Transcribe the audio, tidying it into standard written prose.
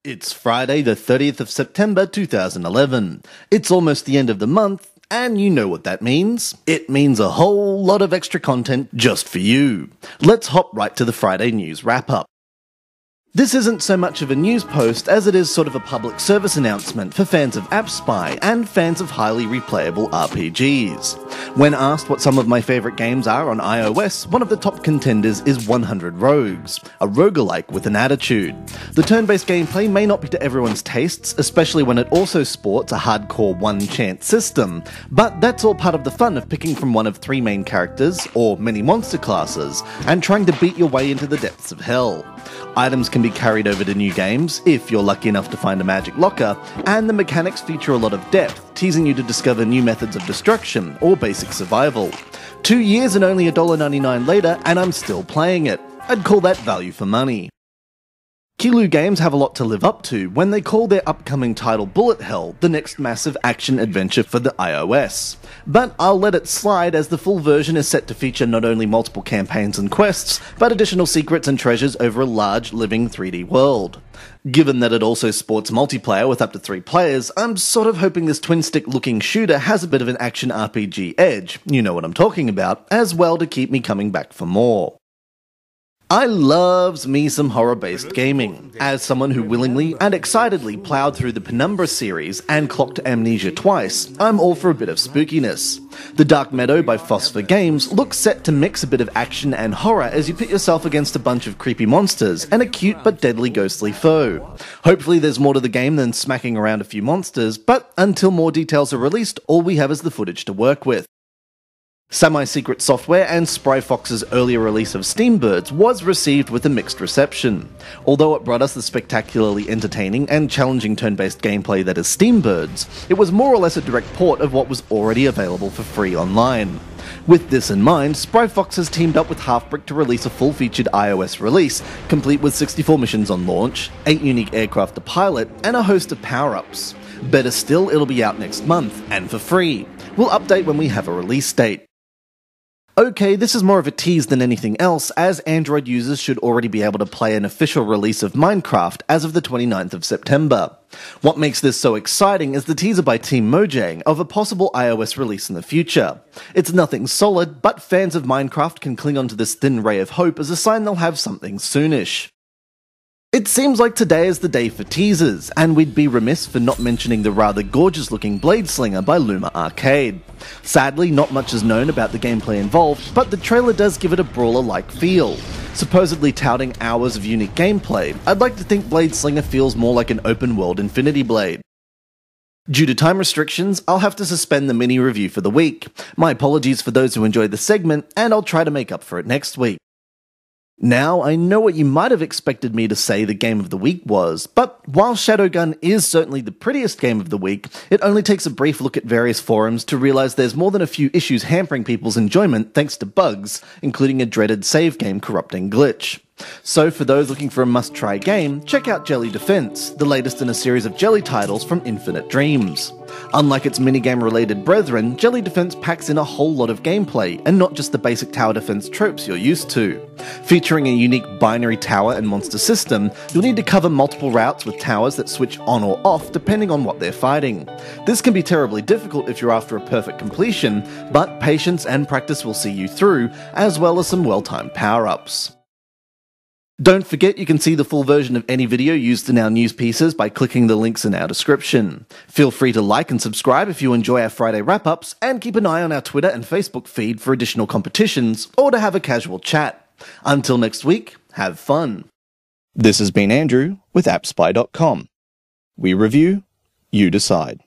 It's Friday the 30th of September 2011. It's almost the end of the month, and you know what that means. It means a whole lot of extra content just for you. Let's hop right to the Friday news wrap-up. This isn't so much of a news post as it is sort of a public service announcement for fans of AppSpy and fans of highly replayable RPGs. When asked what some of my favourite games are on iOS, one of the top contenders is 100 Rogues, a roguelike with an attitude. The turn-based gameplay may not be to everyone's tastes, especially when it also sports a hardcore one-chance system, but that's all part of the fun of picking from one of three main characters, or many monster classes, and trying to beat your way into the depths of hell. Items can be carried over to new games, if you're lucky enough to find a magic locker, and the mechanics feature a lot of depth, teasing you to discover new methods of destruction, or basic survival. 2 years and only $1.99 later, and I'm still playing it. I'd call that value for money. Kilo Games have a lot to live up to when they call their upcoming title Bullet Hell the next massive action-adventure for the iOS. But I'll let it slide as the full version is set to feature not only multiple campaigns and quests, but additional secrets and treasures over a large, living 3D world. Given that it also sports multiplayer with up to 3 players, I'm sort of hoping this twin-stick looking shooter has a bit of an action RPG edge, you know what I'm talking about, as well to keep me coming back for more. I loves me some horror-based gaming. As someone who willingly and excitedly ploughed through the Penumbra series and clocked Amnesia twice, I'm all for a bit of spookiness. The Dark Meadow by Phosphor Games looks set to mix a bit of action and horror as you pit yourself against a bunch of creepy monsters and a cute but deadly ghostly foe. Hopefully there's more to the game than smacking around a few monsters, but until more details are released, all we have is the footage to work with. Semi-Secret Software and Spryfox's earlier release of Steambirds was received with a mixed reception. Although it brought us the spectacularly entertaining and challenging turn-based gameplay that is Steambirds, it was more or less a direct port of what was already available for free online. With this in mind, Spryfox has teamed up with Halfbrick to release a full-featured iOS release, complete with 64 missions on launch, 8 unique aircraft to pilot, and a host of power-ups. Better still, it'll be out next month, and for free. We'll update when we have a release date. Okay, this is more of a tease than anything else, as Android users should already be able to play an official release of Minecraft as of the 29th of September. What makes this so exciting is the teaser by Team Mojang of a possible iOS release in the future. It's nothing solid, but fans of Minecraft can cling onto this thin ray of hope as a sign they'll have something soonish. It seems like today is the day for teasers, and we'd be remiss for not mentioning the rather gorgeous-looking Blade Slinger by Luma Arcade. Sadly, not much is known about the gameplay involved, but the trailer does give it a brawler-like feel. Supposedly touting hours of unique gameplay, I'd like to think Blade Slinger feels more like an open-world Infinity Blade. Due to time restrictions, I'll have to suspend the mini-review for the week. My apologies for those who enjoyed the segment, and I'll try to make up for it next week. Now, I know what you might have expected me to say the game of the week was, but while Shadowgun is certainly the prettiest game of the week, it only takes a brief look at various forums to realise there's more than a few issues hampering people's enjoyment thanks to bugs, including a dreaded save game corrupting glitch. So for those looking for a must-try game, check out Jelly Defense, the latest in a series of Jelly titles from Infinite Dreams. Unlike its minigame-related brethren, Jelly Defense packs in a whole lot of gameplay, and not just the basic tower defense tropes you're used to. Featuring a unique binary tower and monster system, you'll need to cover multiple routes with towers that switch on or off depending on what they're fighting. This can be terribly difficult if you're after a perfect completion, but patience and practice will see you through, as well as some well-timed power-ups. Don't forget you can see the full version of any video used in our news pieces by clicking the links in our description. Feel free to like and subscribe if you enjoy our Friday wrap-ups, and keep an eye on our Twitter and Facebook feed for additional competitions, or to have a casual chat. Until next week, have fun. This has been Andrew with AppSpy.com. We review, you decide.